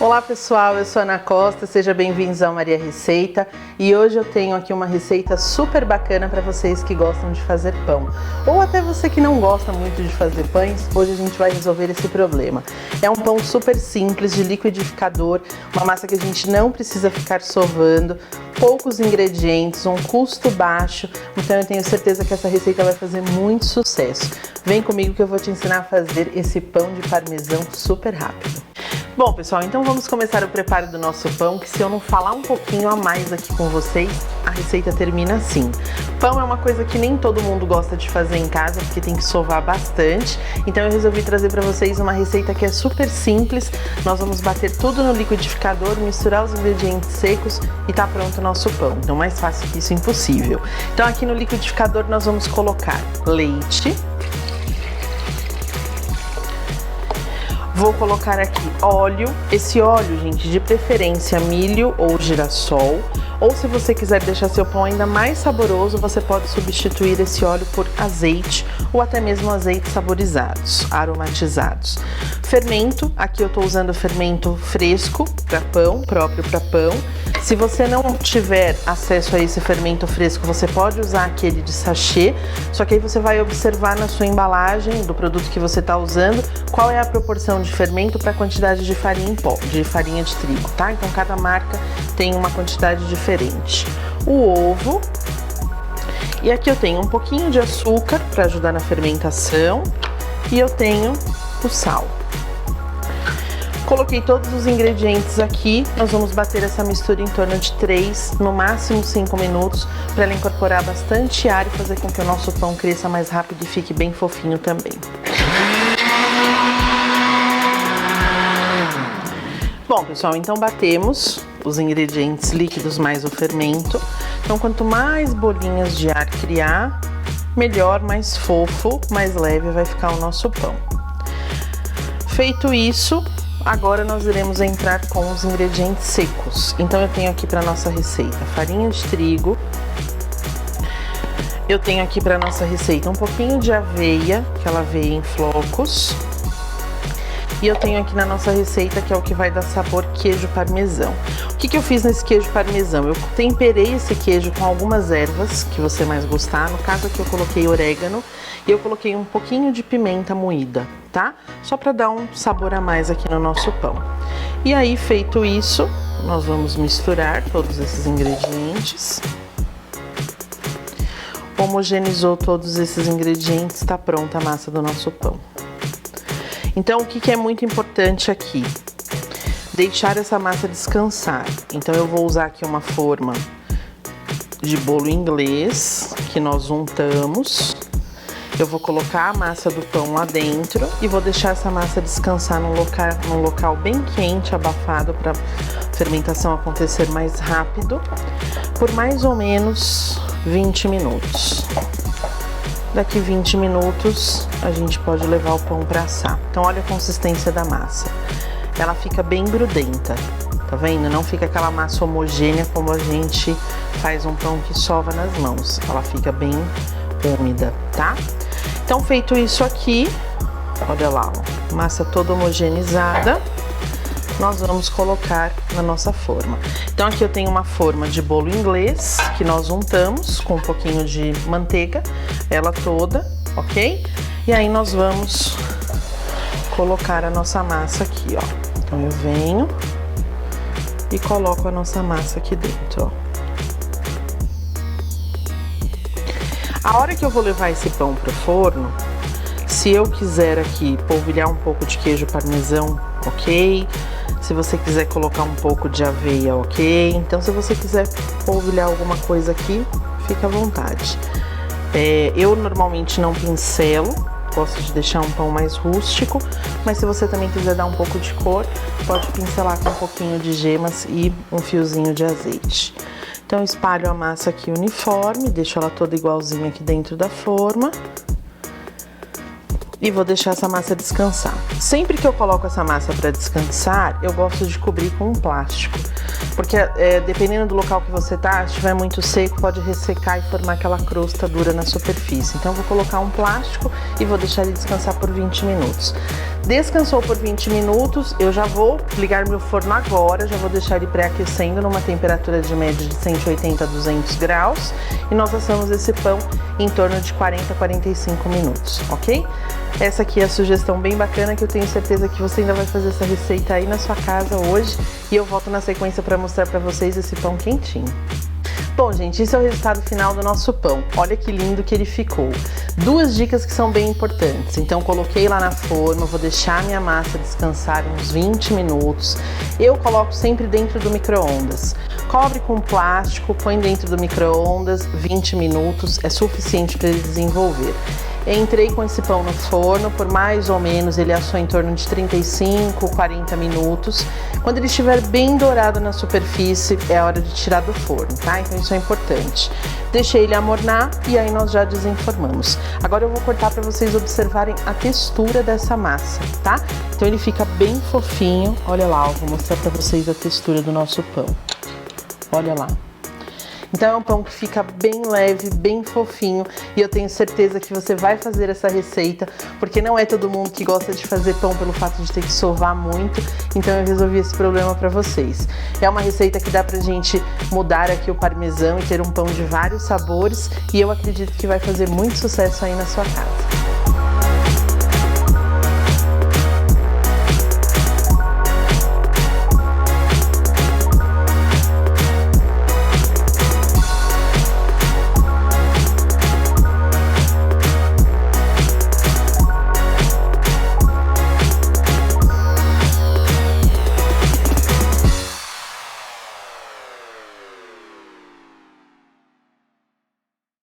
Olá pessoal, eu sou Ana Costa, sejam bem-vindos ao Maria Receita e hoje eu tenho aqui uma receita super bacana para vocês que gostam de fazer pão ou até você que não gosta muito de fazer pães. Hoje a gente vai resolver esse problema. É um pão super simples de liquidificador, uma massa que a gente não precisa ficar sovando, poucos ingredientes, um custo baixo, então eu tenho certeza que essa receita vai fazer muito sucesso. Vem comigo que eu vou te ensinar a fazer esse pão de parmesão super rápido. Bom pessoal, então vamos começar o preparo do nosso pão, que se eu não falar um pouquinho a mais aqui com vocês, a receita termina assim. Pão é uma coisa que nem todo mundo gosta de fazer em casa, porque tem que sovar bastante, então eu resolvi trazer para vocês uma receita que é super simples. Nós vamos bater tudo no liquidificador, misturar os ingredientes secos e tá pronto o nosso pão. Então mais fácil que isso, impossível. Então aqui no liquidificador nós vamos colocar leite. Vou colocar aqui óleo, esse óleo, gente, de preferência milho ou girassol, ou se você quiser deixar seu pão ainda mais saboroso, você pode substituir esse óleo por azeite ou até mesmo azeites saborizados, aromatizados. Fermento, aqui eu tô usando fermento fresco para pão, próprio para pão. Se você não tiver acesso a esse fermento fresco, você pode usar aquele de sachê, só que aí você vai observar na sua embalagem do produto que você está usando qual é a proporção de fermento para a quantidade de farinha em pó, de farinha de trigo, tá? Então cada marca tem uma quantidade diferente. O ovo, e aqui eu tenho um pouquinho de açúcar para ajudar na fermentação e eu tenho o sal. Coloquei todos os ingredientes aqui, nós vamos bater essa mistura em torno de 3, no máximo 5 minutos, para ela incorporar bastante ar e fazer com que o nosso pão cresça mais rápido e fique bem fofinho também. Bom pessoal, então batemos os ingredientes líquidos mais o fermento. Então quanto mais bolinhas de ar criar, melhor, mais fofo, mais leve vai ficar o nosso pão. Feito isso, agora nós iremos entrar com os ingredientes secos. Então eu tenho aqui para nossa receita farinha de trigo. Eu tenho aqui para nossa receita um pouquinho de aveia, aquela aveia em flocos. E eu tenho aqui na nossa receita, que é o que vai dar sabor, queijo parmesão. O que eu fiz nesse queijo parmesão? Eu temperei esse queijo com algumas ervas que você mais gostar. No caso aqui eu coloquei orégano e eu coloquei um pouquinho de pimenta moída, tá? Só para dar um sabor a mais aqui no nosso pão. E aí, feito isso, nós vamos misturar todos esses ingredientes. Homogeneizou todos esses ingredientes, tá pronta a massa do nosso pão. Então, o que é muito importante aqui? Deixar essa massa descansar. Então, eu vou usar aqui uma forma de bolo inglês, que nós untamos. Eu vou colocar a massa do pão lá dentro e vou deixar essa massa descansar num local bem quente, abafado, para a fermentação acontecer mais rápido, por mais ou menos 20 minutos. Daqui 20 minutos a gente pode levar o pão para assar. Então olha a consistência da massa. Ela fica bem grudenta, tá vendo? Não fica aquela massa homogênea como a gente faz um pão que sova nas mãos. Ela fica bem úmida, tá? Então feito isso aqui, olha lá, ó, massa toda homogeneizada, nós vamos colocar na nossa forma. Então aqui eu tenho uma forma de bolo inglês, que nós untamos com um pouquinho de manteiga, ela toda, ok? E aí nós vamos colocar a nossa massa aqui, ó. Então eu venho e coloco a nossa massa aqui dentro, ó. A hora que eu vou levar esse pão pro forno, se eu quiser aqui polvilhar um pouco de queijo parmesão, ok? Se você quiser colocar um pouco de aveia, ok? Então, se você quiser polvilhar alguma coisa aqui, fica à vontade. Eu normalmente não pincelo, gosto de deixar um pão mais rústico, mas se você também quiser dar um pouco de cor, pode pincelar com um pouquinho de gemas e um fiozinho de azeite. Então, eu espalho a massa aqui uniforme, deixo ela toda igualzinha aqui dentro da forma. E vou deixar essa massa descansar. Sempre que eu coloco essa massa para descansar, eu gosto de cobrir com um plástico. Porque dependendo do local que você tá, se estiver muito seco, pode ressecar e formar aquela crosta dura na superfície. Então eu vou colocar um plástico e vou deixar ele descansar por 20 minutos. Descansou por 20 minutos, eu já vou ligar meu forno agora, já vou deixar ele pré-aquecendo numa temperatura de média de 180 a 200 graus e nós assamos esse pão em torno de 40 a 45 minutos, ok? Essa aqui é a sugestão bem bacana que eu tenho certeza que você ainda vai fazer essa receita aí na sua casa hoje e eu volto na sequência para mostrar para vocês esse pão quentinho. Bom, gente, esse é o resultado final do nosso pão. Olha que lindo que ele ficou. Duas dicas que são bem importantes. Então, coloquei lá na forma, vou deixar minha massa descansar uns 20 minutos. Eu coloco sempre dentro do micro-ondas. Cobre com plástico, põe dentro do micro-ondas, 20 minutos, é suficiente para ele desenvolver. Entrei com esse pão no forno, por mais ou menos ele assou em torno de 35, 40 minutos. Quando ele estiver bem dourado na superfície, é a hora de tirar do forno, tá? Então isso é importante. Deixei ele amornar e aí nós já desenformamos. Agora eu vou cortar para vocês observarem a textura dessa massa, tá? Então ele fica bem fofinho. Olha lá, eu vou mostrar para vocês a textura do nosso pão. Olha lá. Então é um pão que fica bem leve, bem fofinho e eu tenho certeza que você vai fazer essa receita porque não é todo mundo que gosta de fazer pão pelo fato de ter que sovar muito, então eu resolvi esse problema para vocês. É uma receita que dá pra gente mudar aqui o parmesão e ter um pão de vários sabores e eu acredito que vai fazer muito sucesso aí na sua casa.